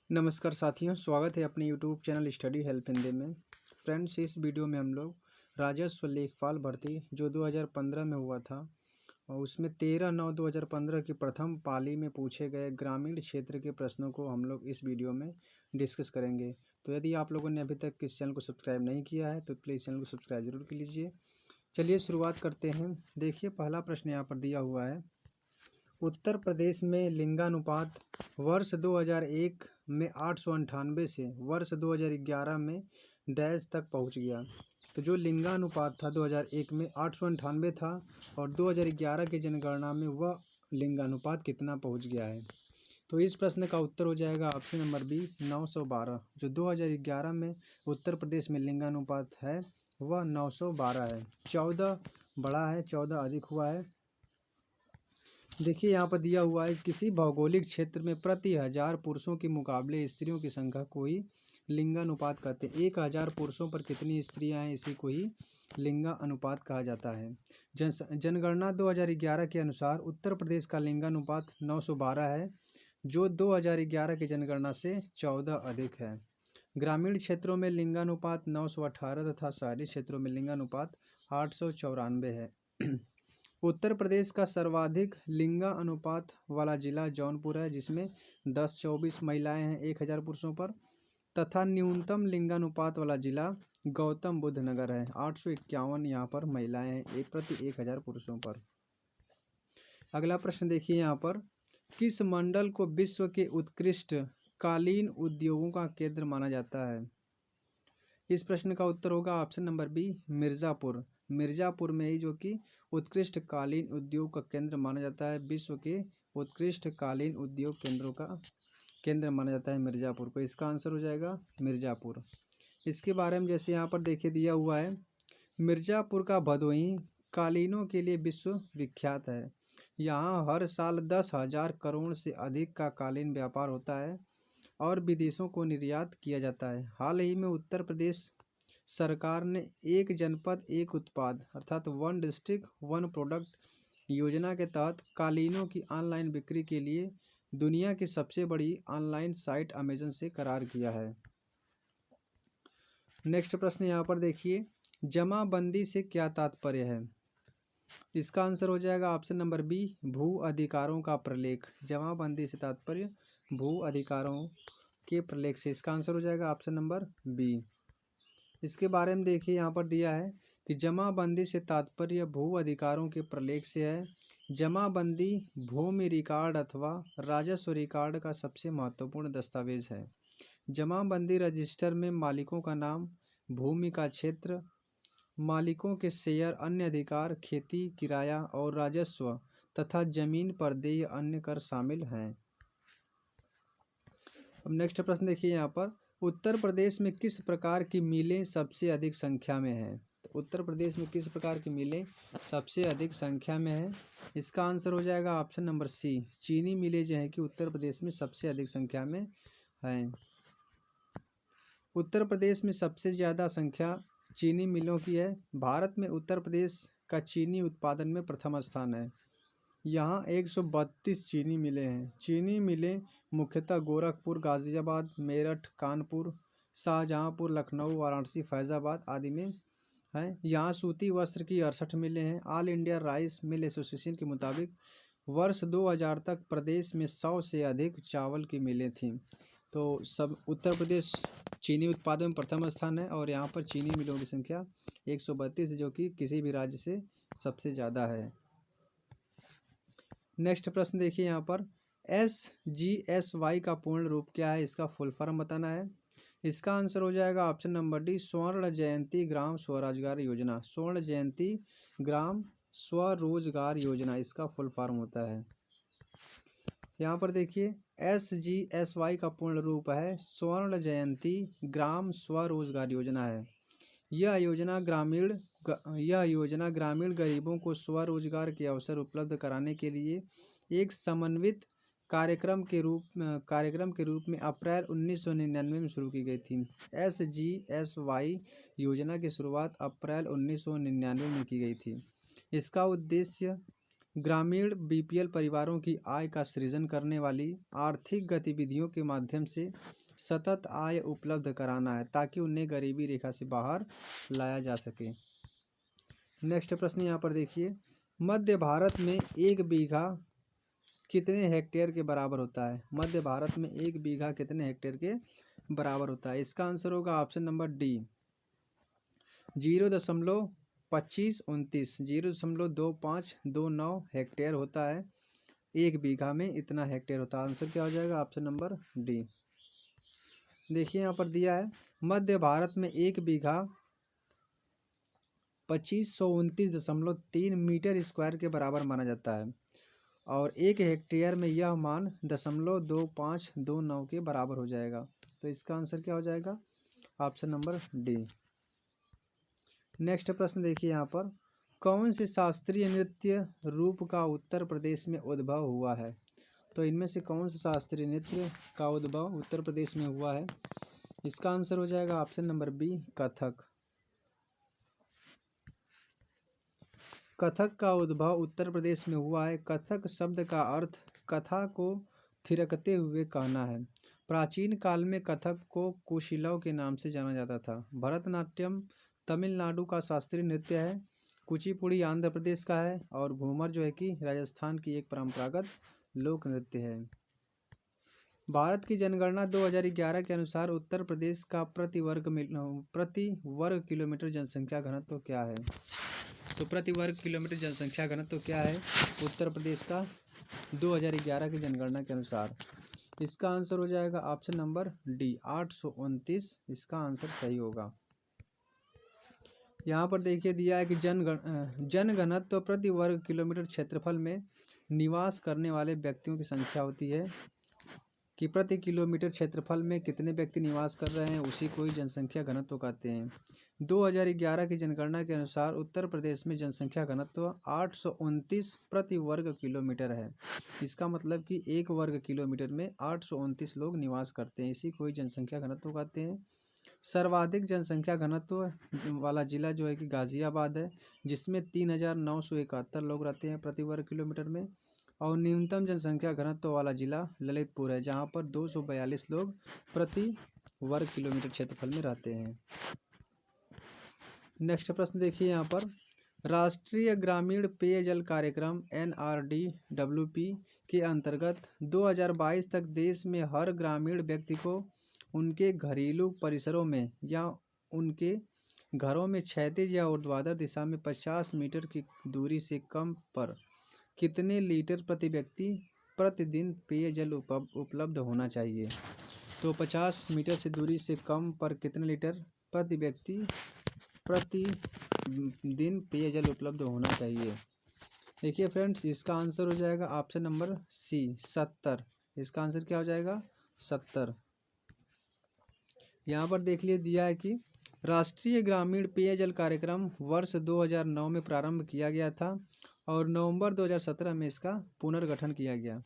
नमस्कार साथियों, स्वागत है अपने YouTube channel study help Hindi में। फ्रेंड्स, इस वीडियो में हम लोग राजस्व लेखपाल भर्ती जो 2015 में हुआ था और उसमें 13/9/2015 की प्रथम पाली में पूछे गए ग्रामीण क्षेत्र के प्रश्नों को हम लोग इस वीडियो में डिस्कस करेंगे। तो यदि आप लोगों ने अभी तक इस चैनल को सब्सक्राइब नहीं किया है तो प्लीज़ चैनल को सब्सक्राइब जरूर कर लीजिए। चलिए शुरुआत करते हैं। देखिए, पहला प्रश्न यहाँ पर दिया हुआ है। उत्तर प्रदेश में लिंगानुपात वर्ष 2001 में 898 से वर्ष 2011 में डैश तक पहुंच गया। तो जो लिंगानुपात था 2001 में 898 था और 2011 की जनगणना में वह लिंगानुपात कितना पहुंच गया है। तो इस प्रश्न का उत्तर हो जाएगा ऑप्शन नंबर बी 912। जो 2011 में उत्तर प्रदेश में लिंगानुपात है वह 912 है। 14 बड़ा है, 14 अधिक हुआ है। देखिए, यहाँ पर दिया हुआ है किसी भौगोलिक क्षेत्र में प्रति 1000 पुरुषों के मुकाबले स्त्रियों की संख्या को ही लिंगानुपात कहते हैं। 1000 पुरुषों पर कितनी स्त्रियां हैं, इसी को ही लिंगानुपात कहा जाता है। जनगणना 2011 के अनुसार उत्तर प्रदेश का लिंगानुपात 912 है, जो 2011 की जनगणना से 14 अधिक है। ग्रामीण क्षेत्रों में लिंगानुपात 918 तथा शहरी क्षेत्रों में लिंगानुपात 894 है। उत्तर प्रदेश का सर्वाधिक लिंगा अनुपात वाला जिला जौनपुर है, जिसमें 1024 महिलाएं हैं 1000 पुरुषों पर, तथा न्यूनतम लिंगानुपात वाला जिला गौतम बुद्ध नगर है। 851 यहाँ पर महिलाएं हैं एक प्रति 1000 पुरुषों पर। अगला प्रश्न देखिए, यहाँ पर किस मंडल को विश्व के उत्कृष्ट कालीन उद्योगों का केंद्र माना जाता है। इस प्रश्न का उत्तर होगा option number B Mirzapur. Mirzapur में ही जो कि उत्कृष्ट कालीन उद्योग का केंद्र माना जाता है। विश्व के उत्कृष्ट कालीन उद्योग केंद्रों का केंद्र माना जाता है मिर्ज़ापुर को। इसका आंसर हो जाएगा मिर्ज़ापुर। इसके बारे में जैसे यहाँ पर देखिए दिया हुआ है, मिर्ज़ापुर का भदोही कालीनों के लिए विश्व विख्यात है। यहाँ हर साल 10,000 करोड़ से अधिक का कालीन व्यापार होता है और विदेशों को निर्यात किया जाता है। हाल ही में उत्तर प्रदेश सरकार ने एक जनपद एक उत्पाद अर्थात वन डिस्ट्रिक्ट वन प्रोडक्ट योजना के तहत कालीनों की ऑनलाइन बिक्री के लिए दुनिया की सबसे बड़ी ऑनलाइन साइट अमेजन से करार किया है। नेक्स्ट प्रश्न यहाँ पर देखिए, जमाबंदी से क्या तात्पर्य है। इसका आंसर हो जाएगा ऑप्शन नंबर बी भू अधिकारों का प्रलेख। जमाबंदी से तात्पर्य भू अधिकारों के प्रलेख से। इसका आंसर हो जाएगा ऑप्शन नंबर बी। इसके बारे में देखिए, यहाँ पर दिया है कि जमाबंदी से तात्पर्य भू अधिकारों के प्रलेख से है। जमाबंदी भूमि रिकॉर्ड अथवा राजस्व रिकॉर्ड का सबसे महत्वपूर्ण दस्तावेज है। जमाबंदी रजिस्टर में मालिकों का नाम, भूमि का क्षेत्र, मालिकों के शेयर, अन्य अधिकार, खेती, किराया और राजस्व तथा जमीन पर देय अन्य कर शामिल हैं। अब नेक्स्ट प्रश्न देखिए, यहाँ पर उत्तर प्रदेश में किस प्रकार की मिलें सबसे अधिक संख्या में हैं। तो उत्तर प्रदेश में किस प्रकार की मिलें सबसे अधिक संख्या में है। इसका आंसर हो जाएगा ऑप्शन नंबर सी चीनी मिलें जो है कि उत्तर प्रदेश में सबसे अधिक संख्या में हैं। उत्तर प्रदेश में सबसे ज़्यादा संख्या चीनी मिलों की है। भारत में उत्तर प्रदेश का चीनी उत्पादन में प्रथम स्थान है। यहाँ 132 चीनी मिलें हैं। चीनी मिलें मुख्यतः गोरखपुर, गाज़ियाबाद, मेरठ, कानपुर, शाहजहाँपुर, लखनऊ, वाराणसी, फैज़ाबाद आदि में हैं। यहाँ सूती वस्त्र की 68 मिलें हैं। All India rice mill association के मुताबिक वर्ष 2000 तक प्रदेश में 100 से अधिक चावल की मिलें थीं। तो सब उत्तर प्रदेश चीनी उत्पादन में प्रथम स्थान है और यहाँ पर चीनी मिलों की संख्या 132 जो कि किसी भी राज्य से सबसे ज़्यादा है। नेक्स्ट प्रश्न देखिए, यहाँ पर SGSY का पूर्ण रूप क्या है, इसका फुल फॉर्म बताना है। इसका आंसर हो जाएगा ऑप्शन नंबर डी स्वर्ण जयंती ग्राम स्वरोजगार योजना। स्वर्ण जयंती ग्राम स्वरोजगार योजना इसका फुल फॉर्म होता है। यहाँ पर देखिए, SGSY का पूर्ण रूप है स्वर्ण जयंती ग्राम स्वरोजगार योजना है। यह योजना ग्रामीण गरीबों को स्वरोजगार के अवसर उपलब्ध कराने के लिए एक समन्वित कार्यक्रम के रूप में अप्रैल 1999 में शुरू की गई थी। SGSY योजना की शुरुआत अप्रैल 1999 में की गई थी। इसका उद्देश्य ग्रामीण बीपीएल परिवारों की आय का सृजन करने वाली आर्थिक गतिविधियों के माध्यम से सतत आय उपलब्ध कराना है ताकि उन्हें गरीबी रेखा से बाहर लाया जा सके। नेक्स्ट प्रश्न यहाँ पर देखिए, मध्य भारत में 1 बीघा कितने हेक्टेयर के बराबर होता है? मध्य भारत में 1 बीघा कितने हेक्टेयर के बराबर होता है? इसका आंसर होगा ऑप्शन नंबर डी 0.2529 0.2529 हेक्टेयर होता है। 1 बीघा में इतना हेक्टेयर होता है। आंसर क्या हो जाएगा? Option number D. देखिए यहाँ पर दिया है, मध्य भारत में 1 बीघा 2529.3 मीटर स्क्वायर के बराबर माना जाता है और 1 हेक्टेयर में यह मान 0.2529 के बराबर हो जाएगा। तो इसका आंसर क्या हो जाएगा? Option number D. नेक्स्ट प्रश्न देखिए यहाँ पर, कौन से शास्त्रीय नृत्य रूप का उत्तर प्रदेश में उद्भव हुआ है? तो इनमें से कौन से शास्त्रीय नृत्य का उद्भव उत्तर प्रदेश में हुआ है? इसका आंसर हो जाएगा option number B Kathak. Kathak का उद्भव उत्तर प्रदेश में हुआ है। कथक शब्द का अर्थ कथा को थिरकते हुए कहना है। प्राचीन काल में कथक को कुशीलव के नाम से जाना जाता था। भरतनाट्यम तमिलनाडु का शास्त्रीय नृत्य है। कुचिपुड़ी आंध्र प्रदेश का है और घूमर जो है कि राजस्थान की एक परंपरागत लोक नृत्य है। भारत की जनगणना 2011 के अनुसार उत्तर प्रदेश का प्रति वर्ग किलोमीटर जनसंख्या घनत्व क्या है? तो प्रति वर्ग किलोमीटर जनसंख्या घनत्व क्या है उत्तर प्रदेश का 2011 की जनगणना के अनुसार? इसका आंसर हो जाएगा ऑप्शन नंबर डी 829। इसका आंसर सही होगा। यहाँ पर देखिए दिया है कि जनघनत्व प्रति वर्ग किलोमीटर क्षेत्रफल में निवास करने वाले व्यक्तियों की संख्या होती है कि प्रति किलोमीटर क्षेत्रफल में कितने व्यक्ति निवास कर रहे हैं, उसी को ही जनसंख्या घनत्व कहते हैं। 2011 की जनगणना के अनुसार उत्तर प्रदेश में जनसंख्या घनत्व 829 प्रति वर्ग किलोमीटर है। इसका मतलब कि 1 वर्ग किलोमीटर में 829 लोग निवास करते हैं, इसी को ही जनसंख्या घनत्व कहते हैं। सर्वाधिक जनसंख्या घनत्व वाला जिला जो है कि गाजियाबाद है, जिसमें 3971 लोग रहते हैं प्रति वर्ग किलोमीटर में। और न्यूनतम जनसंख्या घनत्व वाला जिला ललितपुर है, जहां पर 242 लोग प्रति वर्ग किलोमीटर क्षेत्रफल में रहते हैं। नेक्स्ट प्रश्न देखिए यहाँ पर, राष्ट्रीय ग्रामीण पेयजल कार्यक्रम NRDWP के अंतर्गत 2022 तक देश में हर ग्रामीण व्यक्ति को उनके घरेलू परिसरों में या उनके घरों में क्षैतिज या ऊर्ध्वाधर दिशा में 50 मीटर की दूरी से कम पर कितने लीटर प्रति व्यक्ति प्रतिदिन पेयजल उपलब्ध होना चाहिए? तो 50 मीटर से दूरी से कम पर कितने लीटर प्रति व्यक्ति प्रतिदिन पेयजल उपलब्ध होना चाहिए? देखिए फ्रेंड्स, इसका आंसर हो जाएगा ऑप्शन नंबर सी 70। इसका आंसर क्या हो जाएगा? 70। यहाँ पर देख लिए दिया है कि राष्ट्रीय ग्रामीण पेयजल कार्यक्रम वर्ष 2009 में प्रारंभ किया गया था और नवंबर 2017 में इसका पुनर्गठन किया गया।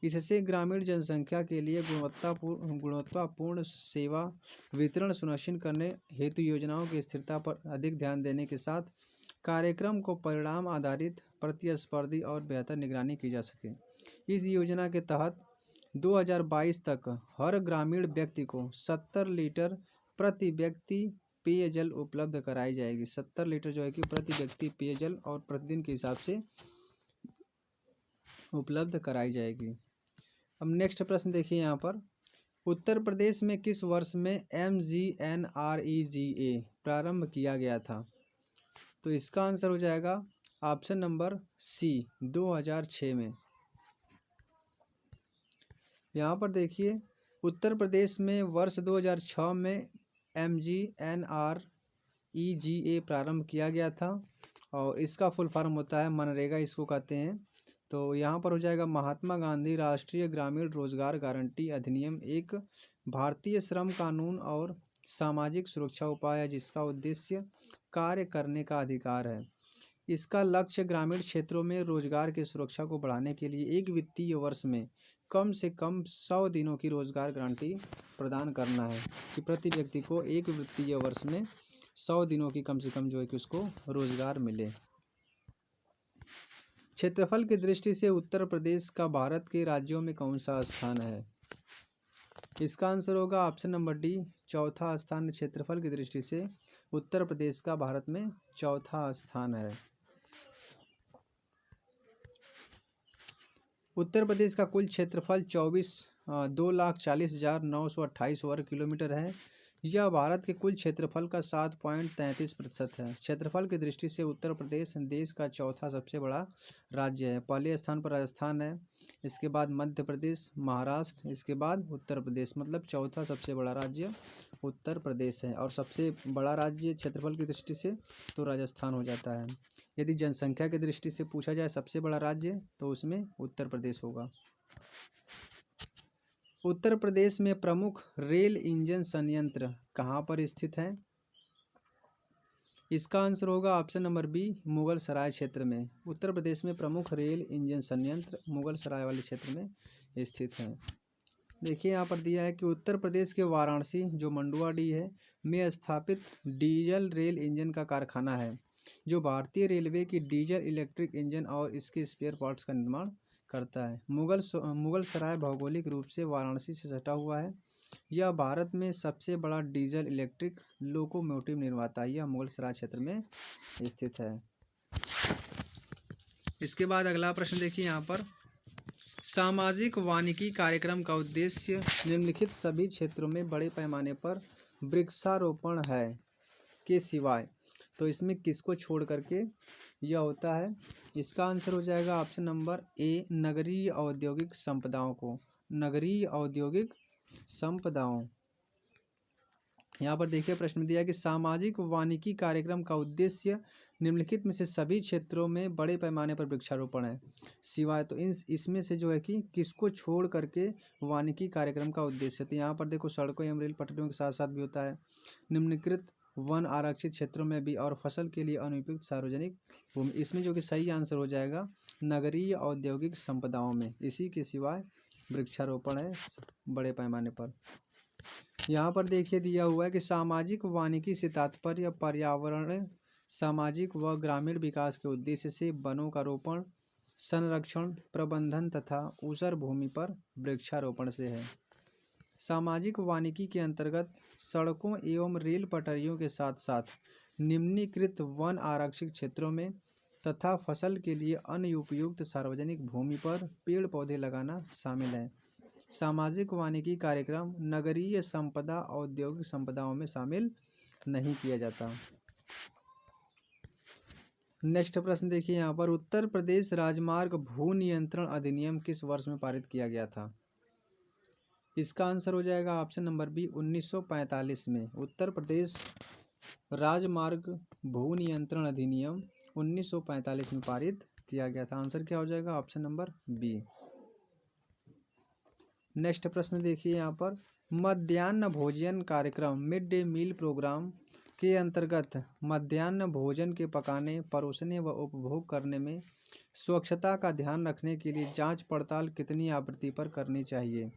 इससे ग्रामीण जनसंख्या के लिए गुणवत्तापूर्ण सेवा वितरण सुनिश्चित करने हेतु योजनाओं की स्थिरता पर अधिक ध्यान देने के साथ कार्यक्रम को परिणाम आधारित, प्रतिस्पर्धी और बेहतर निगरानी की जा सके। इस योजना के तहत 2022 तक हर ग्रामीण व्यक्ति को 70 लीटर प्रति व्यक्ति पेयजल उपलब्ध कराई जाएगी। 70 लीटर जो है कि प्रति व्यक्ति पेयजल और प्रतिदिन के हिसाब से उपलब्ध कराई जाएगी। अब नेक्स्ट प्रश्न देखिए यहाँ पर, उत्तर प्रदेश में किस वर्ष में MGNREGA प्रारंभ किया गया था? तो इसका आंसर हो जाएगा ऑप्शन नंबर सी 2006 में। यहाँ पर देखिए, उत्तर प्रदेश में वर्ष 2006 में MGNREGA प्रारंभ किया गया था और इसका फुल फॉर्म होता है मनरेगा, इसको कहते हैं। तो यहाँ पर हो जाएगा महात्मा गांधी राष्ट्रीय ग्रामीण रोजगार गारंटी अधिनियम एक भारतीय श्रम कानून और सामाजिक सुरक्षा उपाय है, जिसका उद्देश्य कार्य करने का अधिकार है। इसका लक्ष्य ग्रामीण क्षेत्रों में रोजगार की सुरक्षा को बढ़ाने के लिए एक वित्तीय वर्ष में कम से कम 100 दिनों की रोजगार गारंटी प्रदान करना है कि प्रति व्यक्ति को एक वित्तीय वर्ष में 100 दिनों की कम से कम जो है कि उसको रोजगार मिले। क्षेत्रफल की दृष्टि से उत्तर प्रदेश का भारत के राज्यों में कौन सा स्थान है? इसका आंसर होगा ऑप्शन नंबर डी, चौथा स्थान। क्षेत्रफल की दृष्टि से उत्तर प्रदेश का भारत में चौथा स्थान है। उत्तर प्रदेश का कुल क्षेत्रफल 2,40,928 वर्ग किलोमीटर है। यह भारत के कुल क्षेत्रफल का 7.33% है। क्षेत्रफल की दृष्टि से उत्तर प्रदेश देश का चौथा सबसे बड़ा राज्य है। पहले स्थान पर राजस्थान है, इसके बाद मध्य प्रदेश, महाराष्ट्र, इसके बाद उत्तर प्रदेश। मतलब चौथा सबसे बड़ा राज्य उत्तर प्रदेश है। और सबसे बड़ा राज्य क्षेत्रफल की दृष्टि से तो राजस्थान हो जाता है। यदि जनसंख्या की दृष्टि से पूछा जाए सबसे बड़ा राज्य, तो उसमें उत्तर प्रदेश होगा। उत्तर प्रदेश में प्रमुख रेल इंजन संयंत्र कहाँ पर स्थित है? इसका आंसर होगा ऑप्शन नंबर बी, मुगल सराय क्षेत्र में। उत्तर प्रदेश में प्रमुख रेल इंजन संयंत्र मुगल सराय वाले क्षेत्र में स्थित है। देखिए यहाँ पर दिया है कि उत्तर प्रदेश के वाराणसी जो मंडुआडीह है में स्थापित डीजल रेल इंजन का कारखाना है, जो भारतीय रेलवे की डीजल इलेक्ट्रिक इंजन और इसके स्पेयर पार्ट्स का निर्माण करता है। मुगल सराय भौगोलिक रूप से वाराणसी से सटा हुआ है। यह भारत में सबसे बड़ा डीजल इलेक्ट्रिक लोकोमोटिव निर्माता है। यह मुगल सराय क्षेत्र में स्थित है। इसके बाद अगला प्रश्न देखिए यहाँ पर, सामाजिक वानिकी कार्यक्रम का उद्देश्य निम्नलिखित सभी क्षेत्रों में बड़े पैमाने पर वृक्षारोपण है के सिवाय, तो इसमें किसको छोड़ करके यह होता है? इसका आंसर हो जाएगा ऑप्शन नंबर ए, नगरीय औद्योगिक संपदाओं को। नगरीय औद्योगिक संपदाओं। यहाँ पर देखिए प्रश्न में दिया है कि सामाजिक वानिकी कार्यक्रम का उद्देश्य निम्नलिखित में से सभी क्षेत्रों में बड़े पैमाने पर वृक्षारोपण है सिवाय, तो इसमें से जो है कि किसको छोड़ करके वानिकी कार्यक्रम का उद्देश्य। तो यहाँ पर देखो सड़कों एवं रेल पटरियों के साथ साथ भी होता है निम्नलिखित वन आरक्षित क्षेत्रों में भी, और फसल के लिए अनुपयुक्त सार्वजनिक भूमि। इसमें जो कि सही आंसर हो जाएगा नगरीय औद्योगिक संपदाओं में, इसी के सिवाय वृक्षारोपण है बड़े पैमाने पर। यहाँ पर देखिए दिया हुआ है कि सामाजिक वानिकी से तात्पर्य पर्यावरण, सामाजिक व ग्रामीण विकास के उद्देश्य से वनों का रोपण, संरक्षण, प्रबंधन तथा ऊसर भूमि पर वृक्षारोपण से है। सामाजिक वानिकी के अंतर्गत सड़कों एवं रेल पटरियों के साथ साथ निम्नलिखित वन आरक्षित क्षेत्रों में तथा फसल के लिए अनुपयुक्त सार्वजनिक भूमि पर पेड़ पौधे लगाना शामिल है। सामाजिक वानिकी कार्यक्रम नगरीय संपदा औद्योगिक संपदाओं में शामिल नहीं किया जाता। नेक्स्ट प्रश्न देखिए यहाँ पर, उत्तर प्रदेश राजमार्ग भू नियंत्रण अधिनियम किस वर्ष में पारित किया गया था? इसका आंसर हो जाएगा ऑप्शन नंबर बी, 1945 में। उत्तर प्रदेश राजमार्ग भू नियंत्रण अधिनियम 1945 में पारित किया गया था। आंसर क्या हो जाएगा? Option number B. नेक्स्ट प्रश्न देखिए यहाँ पर, मध्याह्न भोजन कार्यक्रम मिड डे मील प्रोग्राम के अंतर्गत मध्याह्न भोजन के पकाने, परोसने व उपभोग करने में स्वच्छता का ध्यान रखने के लिए जांच पड़ताल कितनी आवृत्ति पर करनी चाहिए?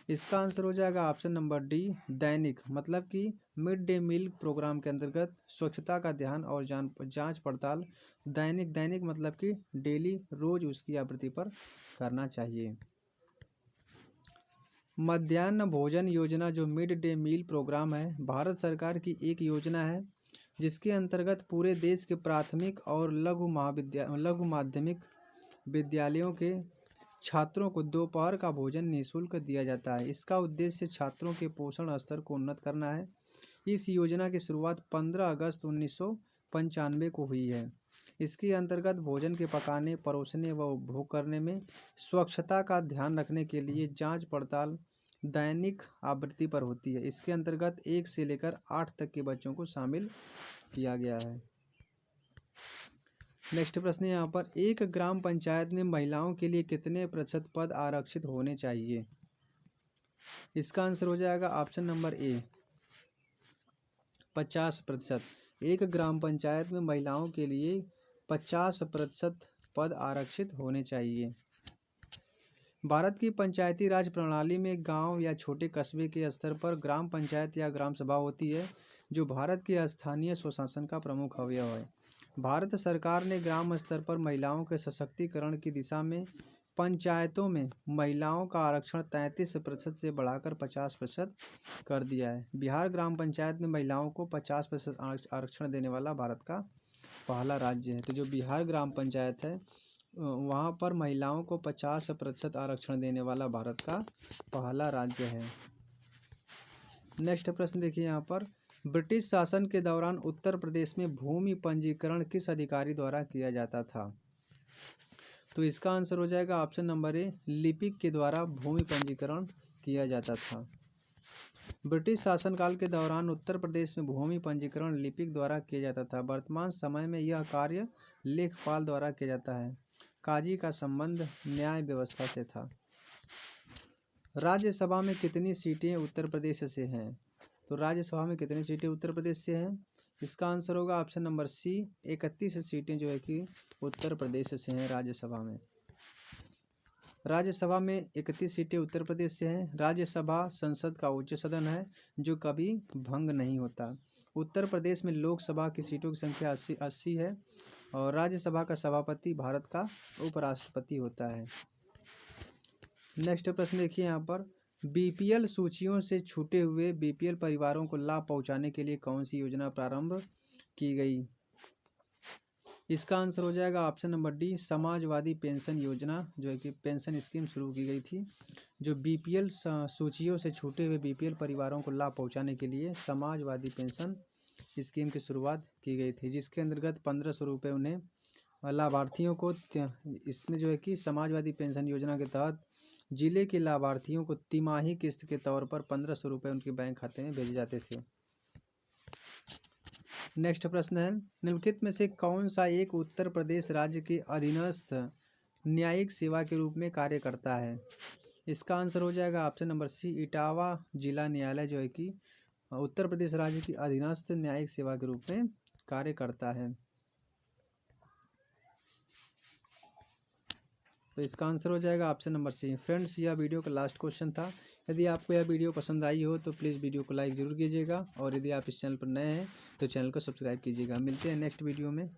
इसका आंसर हो जाएगा ऑप्शन नंबर डी, दैनिक। मतलब कि मिड डे मील प्रोग्राम के अंतर्गत स्वच्छता का ध्यान और जांच पड़ताल दैनिक मतलब कि डेली, रोज उसकी आवृत्ति पर करना चाहिए। मध्याह्न भोजन योजना जो मिड डे मील प्रोग्राम है, भारत सरकार की एक योजना है जिसके अंतर्गत पूरे देश के प्राथमिक और लघु माध्यमिक विद्यालयों के छात्रों को दोपहर का भोजन निःशुल्क दिया जाता है। इसका उद्देश्य छात्रों के पोषण स्तर को उन्नत करना है। इस योजना की शुरुआत 15 अगस्त 1995 को हुई है। इसके अंतर्गत भोजन के पकाने, परोसने व उपभोग करने में स्वच्छता का ध्यान रखने के लिए जांच पड़ताल दैनिक आवृत्ति पर होती है। इसके अंतर्गत 1 से लेकर 8 तक के बच्चों को शामिल किया गया है। नेक्स्ट प्रश्न यहाँ पर, एक ग्राम पंचायत में महिलाओं के लिए कितने प्रतिशत पद आरक्षित होने चाहिए? इसका आंसर हो जाएगा ऑप्शन नंबर ए, 50%। एक ग्राम पंचायत में महिलाओं के लिए 50% पद आरक्षित होने चाहिए। भारत की पंचायती राज प्रणाली में गांव या छोटे कस्बे के स्तर पर ग्राम पंचायत या ग्राम सभा होती है, जो भारत के स्थानीय स्वशासन का प्रमुख अवयव है। भारत सरकार ने ग्राम स्तर पर महिलाओं के सशक्तिकरण की दिशा में पंचायतों में महिलाओं का आरक्षण 33% से बढ़ाकर 50% कर दिया है। बिहार ग्राम पंचायत में महिलाओं को 50% आरक्षण देने वाला भारत का पहला राज्य है। तो जो बिहार ग्राम पंचायत है वहाँ पर महिलाओं को 50% आरक्षण देने वाला भारत का पहला राज्य है। नेक्स्ट प्रश्न देखिए यहाँ पर, ब्रिटिश शासन के दौरान उत्तर प्रदेश में भूमि पंजीकरण किस अधिकारी द्वारा किया जाता था? तो इसका आंसर हो जाएगा ऑप्शन नंबर ए, लिपिक के द्वारा भूमि पंजीकरण किया जाता था। ब्रिटिश शासनकाल के दौरान उत्तर प्रदेश में भूमि पंजीकरण लिपिक द्वारा किया जाता था। वर्तमान समय में यह कार्य लेखपाल द्वारा किया जाता है। काजी का संबंध न्याय व्यवस्था से था। राज्यसभा में कितनी सीटें उत्तर प्रदेश से हैं? तो राज्यसभा में कितनी सीटें उत्तर प्रदेश से हैं? इसका आंसर होगा ऑप्शन नंबर सी, 31 सीटें जो है कि उत्तर प्रदेश से हैं राज्यसभा में। राज्यसभा में 31 सीटें उत्तर प्रदेश से हैं। राज्यसभा संसद का उच्च सदन है जो कभी भंग नहीं होता। उत्तर प्रदेश में लोकसभा की सीटों की संख्या 80 है और राज्यसभा का सभापति भारत का उपराष्ट्रपति होता है। नेक्स्ट प्रश्न देखिए यहाँ पर, बीपीएल सूचियों से छूटे हुए बीपीएल परिवारों को लाभ पहुंचाने के लिए कौन सी योजना प्रारंभ की गई? इसका आंसर हो जाएगा option number D, Samajwadi pension योजना जो है कि पेंशन स्कीम शुरू की गई थी। जो बीपीएल सूचियों से छूटे हुए बीपीएल परिवारों को लाभ पहुंचाने के लिए समाजवादी पेंशन स्कीम की शुरुआत की गई थी, जिसके अंतर्गत 1500 रुपये उन्हें लाभार्थियों को, इसमें जो है कि समाजवादी पेंशन योजना के तहत जिले के लाभार्थियों को तिमाही किस्त के तौर पर 1500 रुपये उनके बैंक खाते में भेजे जाते थे। नेक्स्ट प्रश्न है, निम्नलिखित में से कौन सा एक उत्तर प्रदेश राज्य के अधीनस्थ न्यायिक सेवा के रूप में कार्य करता है? इसका आंसर हो जाएगा ऑप्शन नंबर सी, इटावा जिला न्यायालय जो है कि उत्तर प्रदेश राज्य की अधीनस्थ न्यायिक सेवा के रूप में कार्य करता है। तो इसका आंसर हो जाएगा ऑप्शन नंबर सी। फ्रेंड्स, यह वीडियो का लास्ट क्वेश्चन था। यदि आपको यह वीडियो पसंद आई हो तो प्लीज़ वीडियो को लाइक ज़रूर कीजिएगा और यदि आप इस चैनल पर नए हैं तो चैनल को सब्सक्राइब कीजिएगा। मिलते हैं नेक्स्ट वीडियो में।